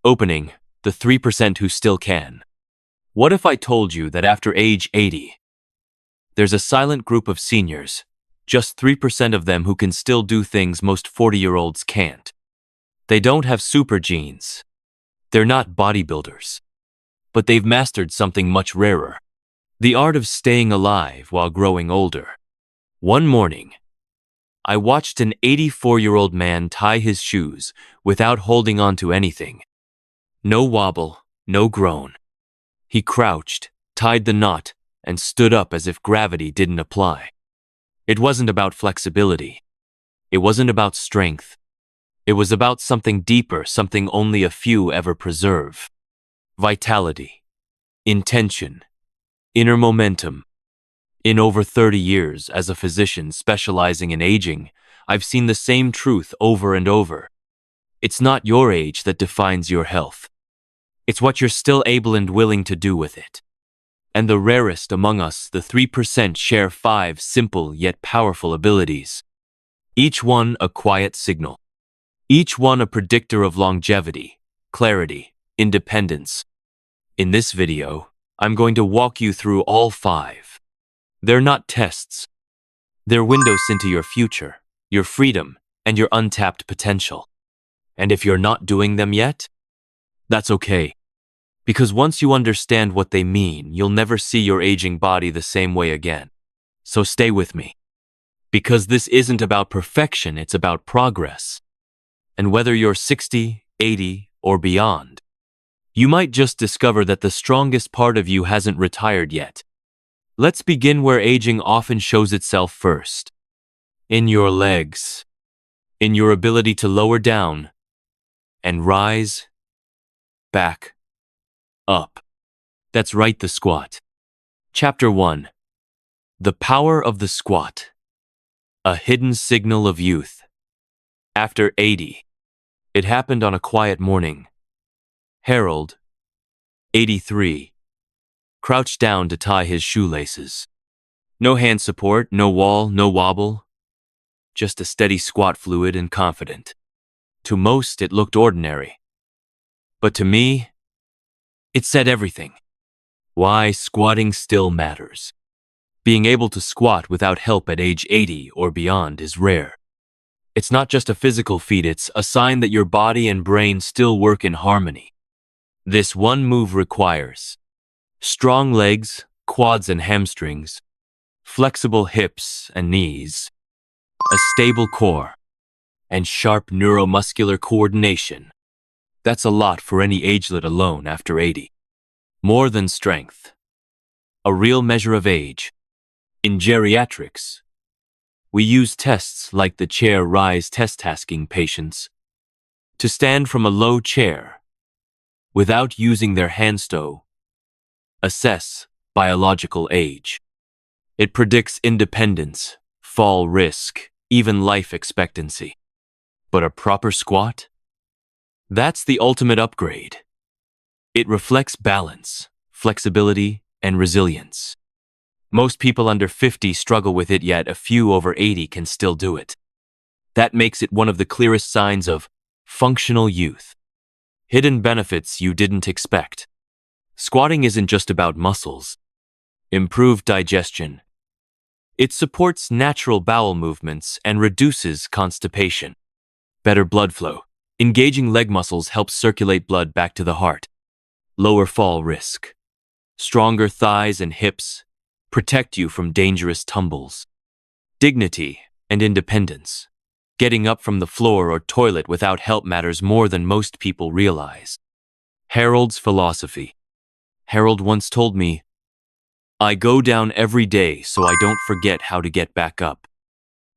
Opening, the 3% who still can. What if I told you that after age 80, there's a silent group of seniors, just 3% of them who can still do things most 40-year-olds can't. They don't have super genes. They're not bodybuilders. But they've mastered something much rarer. The art of staying alive while growing older. One morning, I watched an 84-year-old man tie his shoes without holding on to anything. No wobble, no groan. He crouched, tied the knot, and stood up as if gravity didn't apply. It wasn't about flexibility. It wasn't about strength. It was about something deeper, something only a few ever preserve. Vitality, intention, inner momentum. In over 30 years as a physician specializing in aging, I've seen the same truth over and over. It's not your age that defines your health. It's what you're still able and willing to do with it. And the rarest among us, the 3%, share 5 simple yet powerful abilities. Each one a quiet signal. Each one a predictor of longevity, clarity, independence. In this video, I'm going to walk you through all 5. They're not tests. They're windows into your future, your freedom, and your untapped potential. And if you're not doing them yet, that's okay. Because once you understand what they mean, you'll never see your aging body the same way again. So stay with me. Because this isn't about perfection, it's about progress. And whether you're 60, 80, or beyond, you might just discover that the strongest part of you hasn't retired yet. Let's begin where aging often shows itself first. In your legs. In your ability to lower down and rise back up. That's right, the squat. Chapter 1. The Power of the Squat. A Hidden Signal of Youth. After 80. It happened on a quiet morning. Harold, 83, crouched down to tie his shoelaces. No hand support, no wall, no wobble. Just a steady squat, fluid and confident. To most, it looked ordinary. But to me, it said everything. Why squatting still matters. Being able to squat without help at age 80 or beyond is rare. It's not just a physical feat, it's a sign that your body and brain still work in harmony. This one move requires strong legs, quads and hamstrings, flexible hips and knees, a stable core, and sharp neuromuscular coordination. That's a lot for any agelet alone after 80. More than strength. A real measure of age. In geriatrics, we use tests like the chair rise test, asking patients to stand from a low chair without using their handstand. Assess biological age. It predicts independence, fall risk, even life expectancy. But a proper squat? That's the ultimate upgrade. It reflects balance, flexibility, and resilience. Most people under 50 struggle with it, yet a few over 80 can still do it. That makes it one of the clearest signs of functional youth. Hidden benefits you didn't expect. Squatting isn't just about muscles. Improved digestion. It supports natural bowel movements and reduces constipation. Better blood flow. Engaging leg muscles helps circulate blood back to the heart. Lower fall risk. Stronger thighs and hips protect you from dangerous tumbles. Dignity and independence. Getting up from the floor or toilet without help matters more than most people realize. Harold's philosophy. Harold once told me, "I go down every day so I don't forget how to get back up."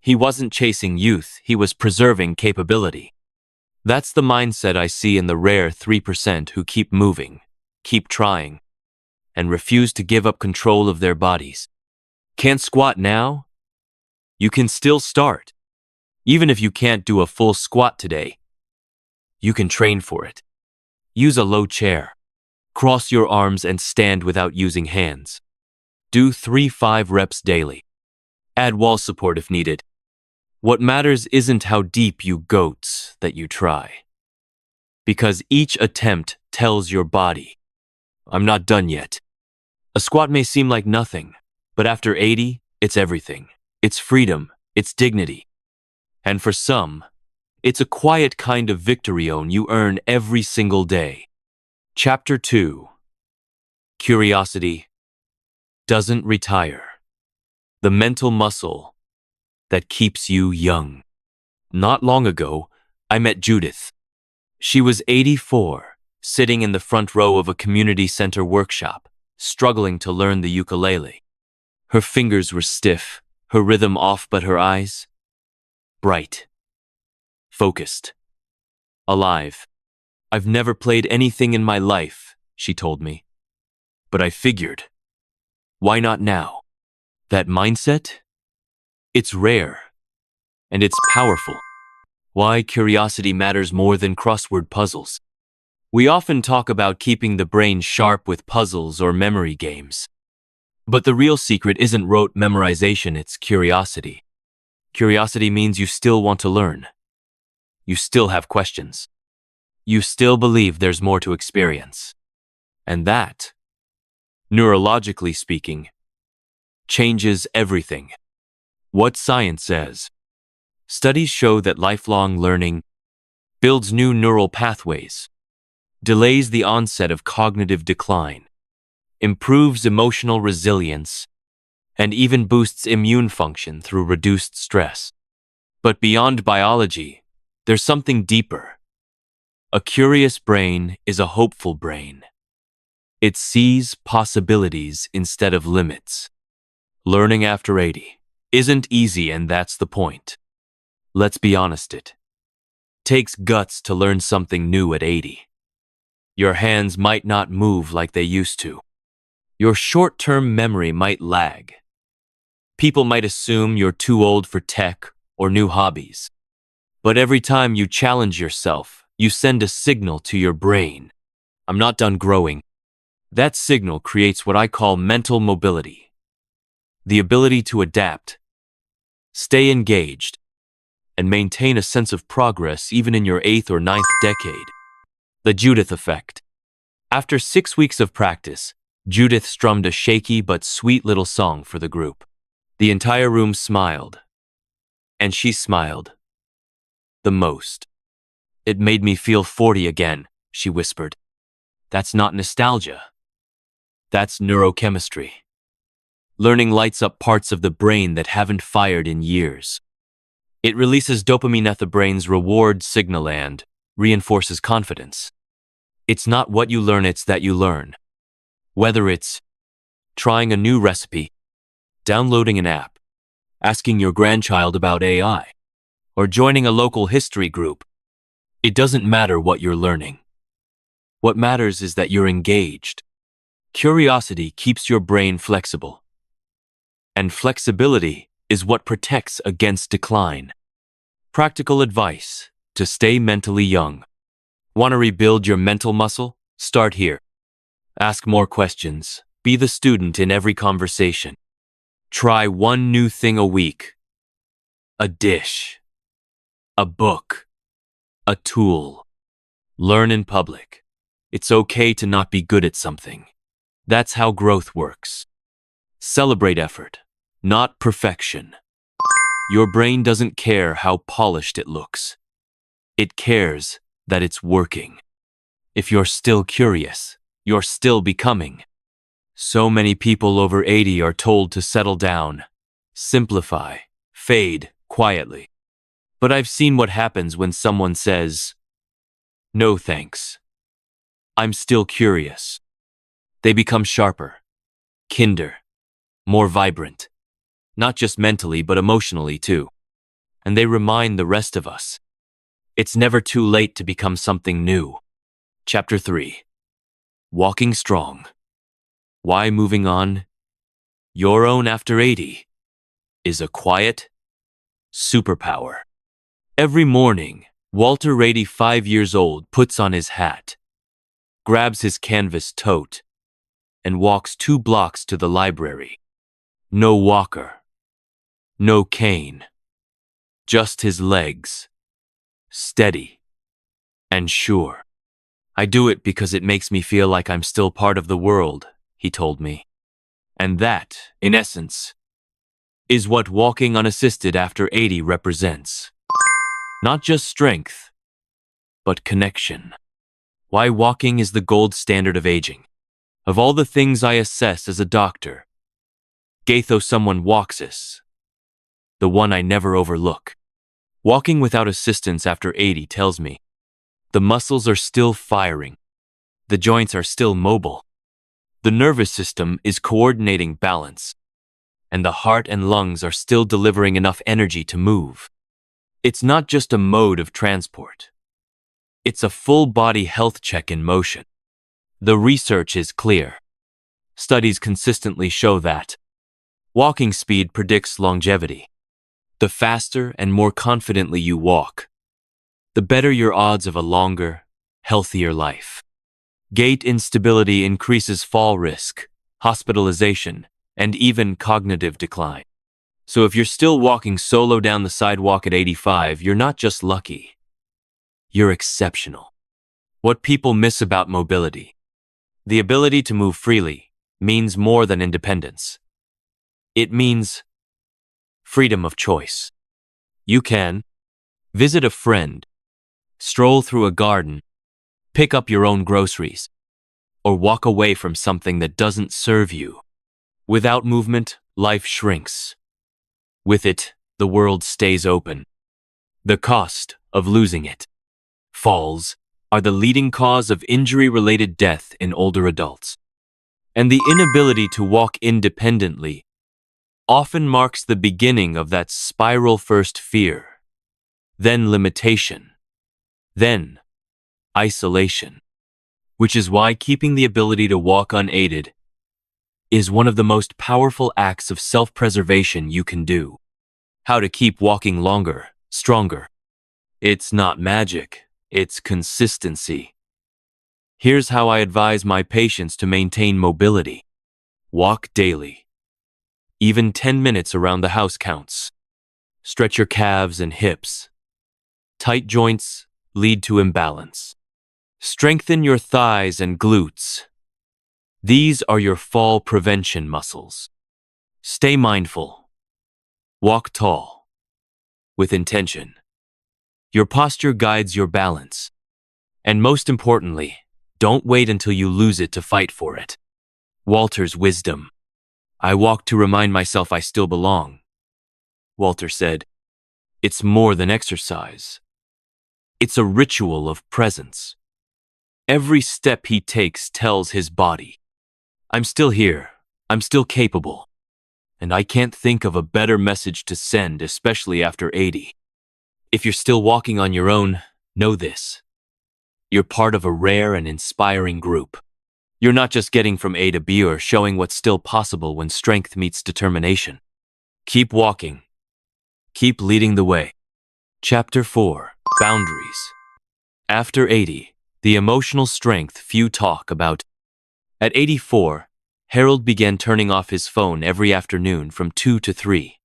He wasn't chasing youth, he was preserving capability. That's the mindset I see in the rare 3% who keep moving, keep trying, and refuse to give up control of their bodies. Can't squat now? You can still start. Even if you can't do a full squat today, you can train for it. Use a low chair. Cross your arms and stand without using hands. Do 3-5 reps daily. Add wall support if needed. What matters isn't how deep you go, it's that you try. Because each attempt tells your body, I'm not done yet. A squat may seem like nothing, but after 80, it's everything. It's freedom, it's dignity. And for some, it's a quiet kind of victory you earn every single day. Chapter 2. Curiosity doesn't retire. The mental muscle that keeps you young. Not long ago, I met Judith. She was 84, sitting in the front row of a community center workshop, struggling to learn the ukulele. Her fingers were stiff, her rhythm off, but her eyes bright, focused, alive. I've never played anything in my life, she told me. But I figured, why not now? That mindset? It's rare, and it's powerful. Why curiosity matters more than crossword puzzles. We often talk about keeping the brain sharp with puzzles or memory games. But the real secret isn't rote memorization, it's curiosity. Curiosity means you still want to learn. You still have questions. You still believe there's more to experience. And that, neurologically speaking, changes everything. What science says. Studies show that lifelong learning builds new neural pathways, delays the onset of cognitive decline, improves emotional resilience, and even boosts immune function through reduced stress. But beyond biology, there's something deeper. A curious brain is a hopeful brain. It sees possibilities instead of limits. Learning after 80 isn't easy, and that's the point. Let's be honest, it takes guts to learn something new at 80. Your hands might not move like they used to. Your short-term memory might lag. People might assume you're too old for tech or new hobbies. But every time you challenge yourself, you send a signal to your brain. I'm not done growing. That signal creates what I call mental mobility. The ability to adapt, stay engaged, and maintain a sense of progress even in your 8th or 9th decade. The Judith effect. After 6 weeks of practice, Judith strummed a shaky but sweet little song for the group. The entire room smiled. And she smiled the most. It made me feel 40 again, she whispered. That's not nostalgia. That's neurochemistry. Learning lights up parts of the brain that haven't fired in years. It releases dopamine at the brain's reward signal and reinforces confidence. It's not what you learn, it's that you learn. Whether it's trying a new recipe, downloading an app, asking your grandchild about AI, or joining a local history group, it doesn't matter what you're learning. What matters is that you're engaged. Curiosity keeps your brain flexible. And flexibility is what protects against decline. Practical advice to stay mentally young. Want to rebuild your mental muscle? Start here. Ask more questions. Be the student in every conversation. Try one new thing a week. A dish. A book. A tool. Learn in public. It's okay to not be good at something. That's how growth works. Celebrate effort, not perfection. Your brain doesn't care how polished it looks. It cares that it's working. If you're still curious, you're still becoming. So many people over 80 are told to settle down, simplify, fade quietly. But I've seen what happens when someone says, "No thanks. I'm still curious." They become sharper, kinder, more vibrant. Not just mentally, but emotionally too. And they remind the rest of us, it's never too late to become something new. Chapter 3. Walking Strong. Why moving on, your own after 80, is a quiet superpower. Every morning, Walter Rady, 5 years old, puts on his hat, grabs his canvas tote, and walks 2 blocks to the library. No walker. No cane. Just his legs. Steady and sure. I do it because it makes me feel like I'm still part of the world, he told me. And that, in essence, is what walking unassisted after 80 represents. Not just strength, but connection. Why walking is the gold standard of aging. Of all the things I assess as a doctor, Gaitho someone walksis, the one I never overlook. Walking without assistance after 80 tells me the muscles are still firing, the joints are still mobile, the nervous system is coordinating balance, and the heart and lungs are still delivering enough energy to move. It's not just a mode of transport. It's a full-body health check in motion. The research is clear. Studies consistently show that walking speed predicts longevity. The faster and more confidently you walk, the better your odds of a longer, healthier life. Gait instability increases fall risk, hospitalization, and even cognitive decline. So if you're still walking solo down the sidewalk at 85, you're not just lucky. You're exceptional. What people miss about mobility. The ability to move freely means more than independence. It means freedom of choice. You can visit a friend, stroll through a garden, pick up your own groceries, or walk away from something that doesn't serve you. Without movement, life shrinks. With it, the world stays open. The cost of losing it. Falls are the leading cause of injury-related death in older adults. And the inability to walk independently often marks the beginning of that spiral: first fear, then limitation, then isolation. Which is why keeping the ability to walk unaided is one of the most powerful acts of self-preservation you can do. How to keep walking longer, stronger. It's not magic, it's consistency. Here's how I advise my patients to maintain mobility. Walk daily. Even 10 minutes around the house counts. Stretch your calves and hips. Tight joints lead to imbalance. Strengthen your thighs and glutes. These are your fall prevention muscles. Stay mindful. Walk tall. With intention. Your posture guides your balance. And most importantly, don't wait until you lose it to fight for it. Walter's wisdom. I walk to remind myself I still belong. Walter said, it's more than exercise. It's a ritual of presence. Every step he takes tells his body, I'm still here, I'm still capable. And I can't think of a better message to send, especially after 80. If you're still walking on your own, know this. You're part of a rare and inspiring group. You're not just getting from A to B or showing what's still possible when strength meets determination. Keep walking. Keep leading the way. Chapter 4. Boundaries. After 80, the emotional strength few talk about. At 84, Harold began turning off his phone every afternoon from 2 to 3.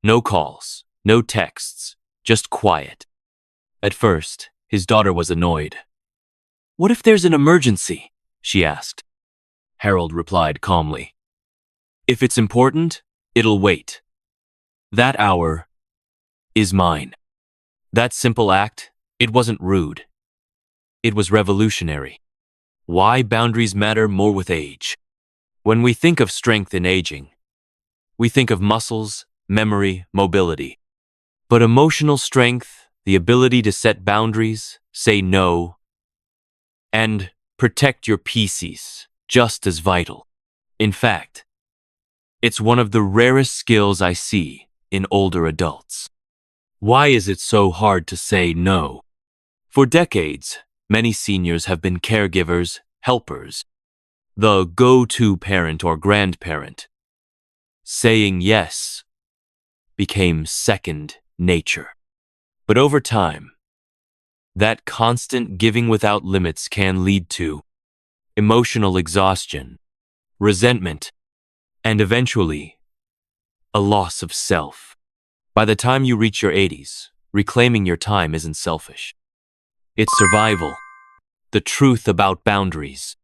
No calls, no texts, just quiet. At first, his daughter was annoyed. What if there's an emergency? She asked. Harold replied calmly. If it's important, it'll wait. That hour is mine. That simple act, it wasn't rude. It was revolutionary. Why boundaries matter more with age. When we think of strength in aging, we think of muscles, memory, mobility. But emotional strength, the ability to set boundaries, say no, and protect your peace, just as vital. In fact, it's one of the rarest skills I see in older adults. Why is it so hard to say no? For decades, many seniors have been caregivers, helpers, the go-to parent or grandparent. Saying yes became second nature. But over time, that constant giving without limits can lead to emotional exhaustion, resentment, and eventually, a loss of self. By the time you reach your 80s, reclaiming your time isn't selfish. It's survival. The truth about boundaries.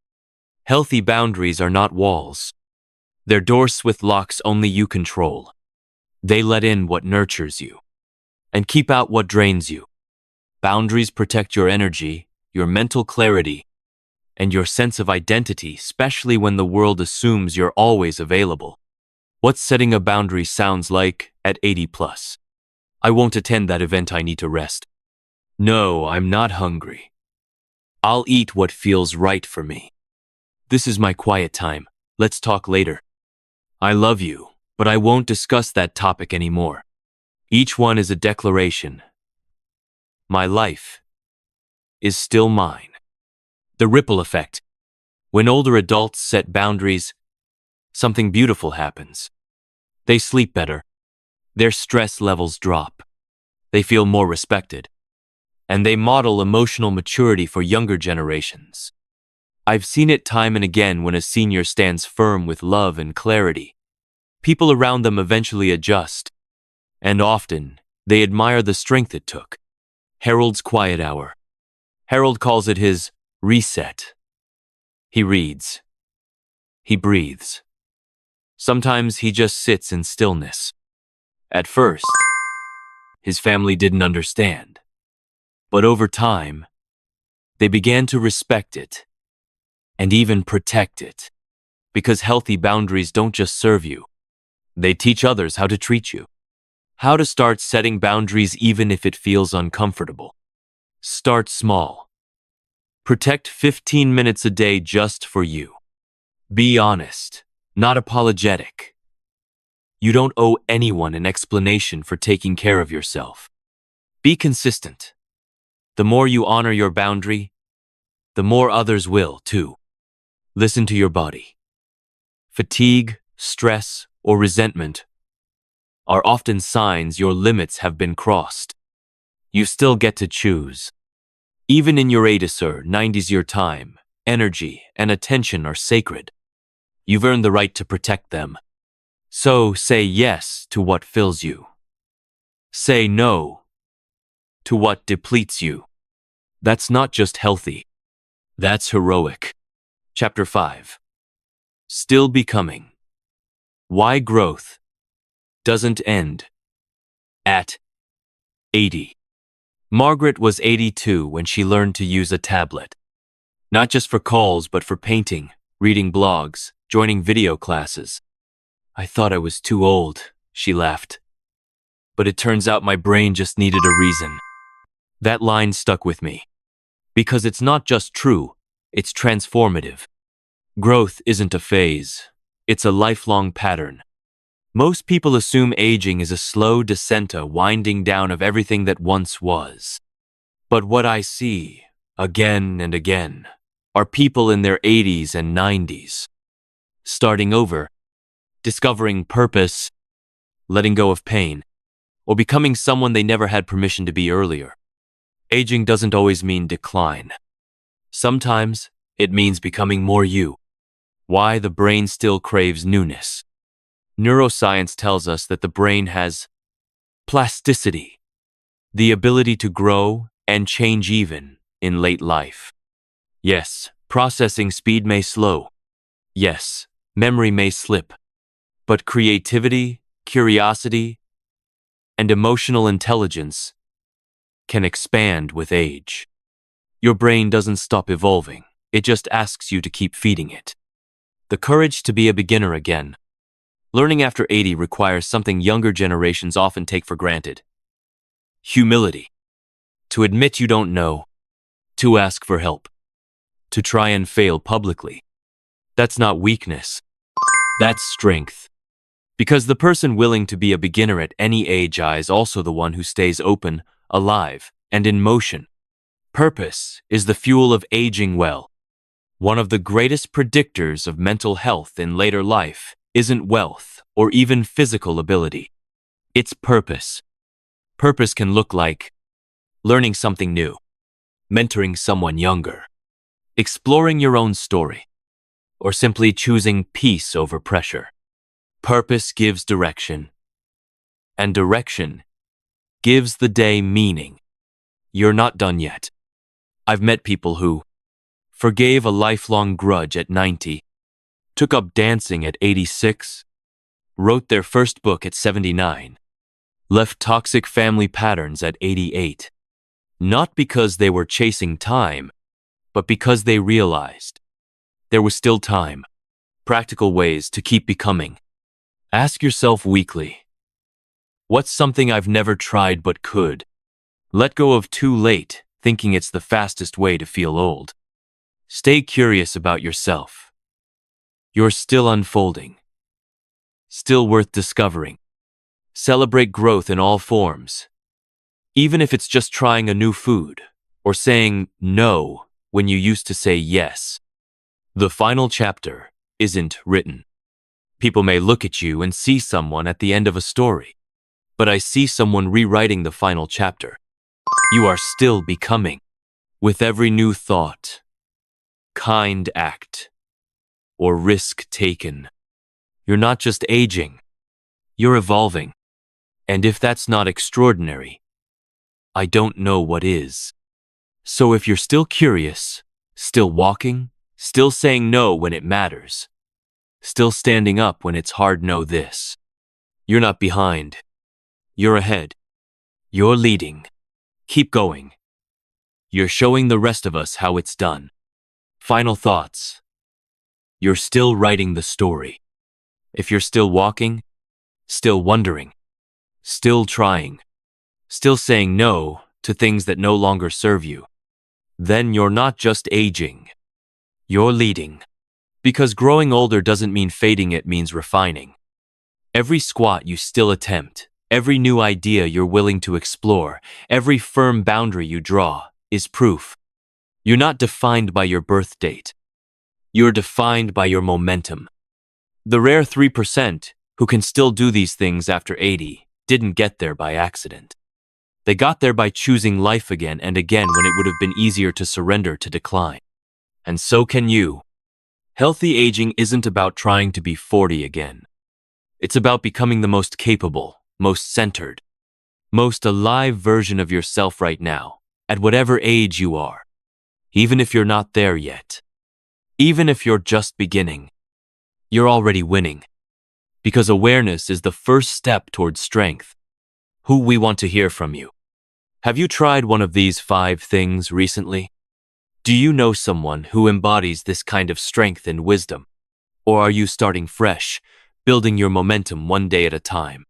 Healthy boundaries are not walls. They're doors with locks only you control. They let in what nurtures you and keep out what drains you. Boundaries protect your energy, your mental clarity, and your sense of identity, especially when the world assumes you're always available. What setting a boundary sounds like at 80 plus. I won't attend that event, I need to rest. No, I'm not hungry. I'll eat what feels right for me. This is my quiet time. Let's talk later. I love you, but I won't discuss that topic anymore. Each one is a declaration. My life is still mine. The ripple effect. When older adults set boundaries, something beautiful happens. They sleep better. Their stress levels drop. They feel more respected. And they model emotional maturity for younger generations. I've seen it time and again when a senior stands firm with love and clarity. People around them eventually adjust. And often, they admire the strength it took. Harold's quiet hour. Harold calls it his reset. He reads. He breathes. Sometimes he just sits in stillness. At first, his family didn't understand. But over time, they began to respect it and even protect it. Because healthy boundaries don't just serve you. They teach others how to treat you. How to start setting boundaries even if it feels uncomfortable. Start small. Protect 15 minutes a day just for you. Be honest, not apologetic. You don't owe anyone an explanation for taking care of yourself. Be consistent. The more you honor your boundary, the more others will, too. Listen to your body. Fatigue, stress, or resentment are often signs your limits have been crossed. You still get to choose. Even in your 80s or 90s, your time, energy, and attention are sacred. You've earned the right to protect them. So say yes to what fills you. Say no to what depletes you. That's not just healthy. That's heroic. Chapter 5. Still becoming. Why growth doesn't end at 80. Margaret was 82 when she learned to use a tablet. Not just for calls, but for painting, reading blogs, joining video classes. I thought I was too old, she laughed. But it turns out my brain just needed a reason. That line stuck with me. Because it's not just true, it's transformative. Growth isn't a phase, it's a lifelong pattern. Most people assume aging is a slow descent, a winding down of everything that once was. But what I see, again and again, are people in their 80s and 90s. Starting over, discovering purpose, letting go of pain, or becoming someone they never had permission to be earlier. Aging doesn't always mean decline. Sometimes it means becoming more you. Why the brain still craves newness. Neuroscience tells us that the brain has plasticity, the ability to grow and change even in late life. Yes, processing speed may slow. Yes, memory may slip. But creativity, curiosity, and emotional intelligence can expand with age. Your brain doesn't stop evolving, it just asks you to keep feeding it. The courage to be a beginner again. Learning after 80 requires something younger generations often take for granted. Humility. To admit you don't know. To ask for help. To try and fail publicly. That's not weakness. That's strength. Because the person willing to be a beginner at any age is also the one who stays open, alive, and in motion. Purpose is the fuel of aging well. One of the greatest predictors of mental health in later life isn't wealth or even physical ability. It's purpose. Purpose can look like learning something new, mentoring someone younger, exploring your own story, or simply choosing peace over pressure. Purpose gives direction, and direction gives the day meaning. You're not done yet. I've met people who forgave a lifelong grudge at 90, took up dancing at 86, wrote their first book at 79, left toxic family patterns at 88. Not because they were chasing time, but because they realized there was still time. Practical ways to keep becoming. Ask yourself weekly, what's something I've never tried but could? Let go of too late, thinking it's the fastest way to feel old. Stay curious about yourself. You're still unfolding, still worth discovering. Celebrate growth in all forms, even if it's just trying a new food or saying no when you used to say yes. The final chapter isn't written. People may look at you and see someone at the end of a story, but I see someone rewriting the final chapter. You are still becoming. With every new thought, kind act, or risk taken, you're not just aging, you're evolving. And if that's not extraordinary, I don't know what is. So if you're still curious, still walking, still saying no when it matters, still standing up when it's hard, know this. You're not behind. You're ahead. You're leading. Keep going. You're showing the rest of us how it's done. Final thoughts. You're still writing the story. If you're still walking, still wondering, still trying, still saying no to things that no longer serve you, then you're not just aging. You're leading. Because growing older doesn't mean fading, it means refining. Every squat you still attempt, every new idea you're willing to explore, every firm boundary you draw is proof. You're not defined by your birth date. You're defined by your momentum. The rare 3% who can still do these things after 80 didn't get there by accident. They got there by choosing life again and again when it would have been easier to surrender to decline. And so can you. Healthy aging isn't about trying to be 40 again. It's about becoming the most capable, most centered, most alive version of yourself right now, at whatever age you are. Even if you're not there yet. Even if you're just beginning. You're already winning. Because awareness is the first step towards strength. Who we want to hear from you. Have you tried one of these 5 things recently? Do you know someone who embodies this kind of strength and wisdom? Or are you starting fresh, building your momentum one day at a time?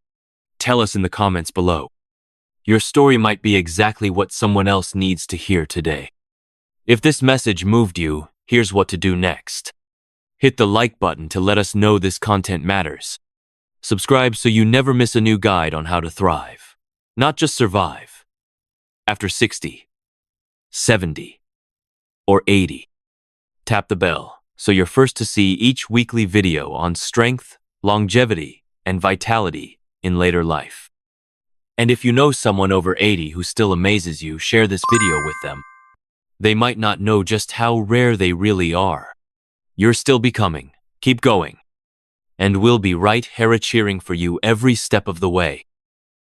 Tell us in the comments below. Your story might be exactly what someone else needs to hear today. If this message moved you, here's what to do next. Hit the like button to let us know this content matters. Subscribe so you never miss a new guide on how to thrive, not just survive. After 60, 70, or 80. Tap the bell so you're first to see each weekly video on strength, longevity, and vitality in later life. And if you know someone over 80 who still amazes you, share this video with them. They might not know just how rare they really are. You're still becoming. Keep going. And we'll be right here cheering for you every step of the way.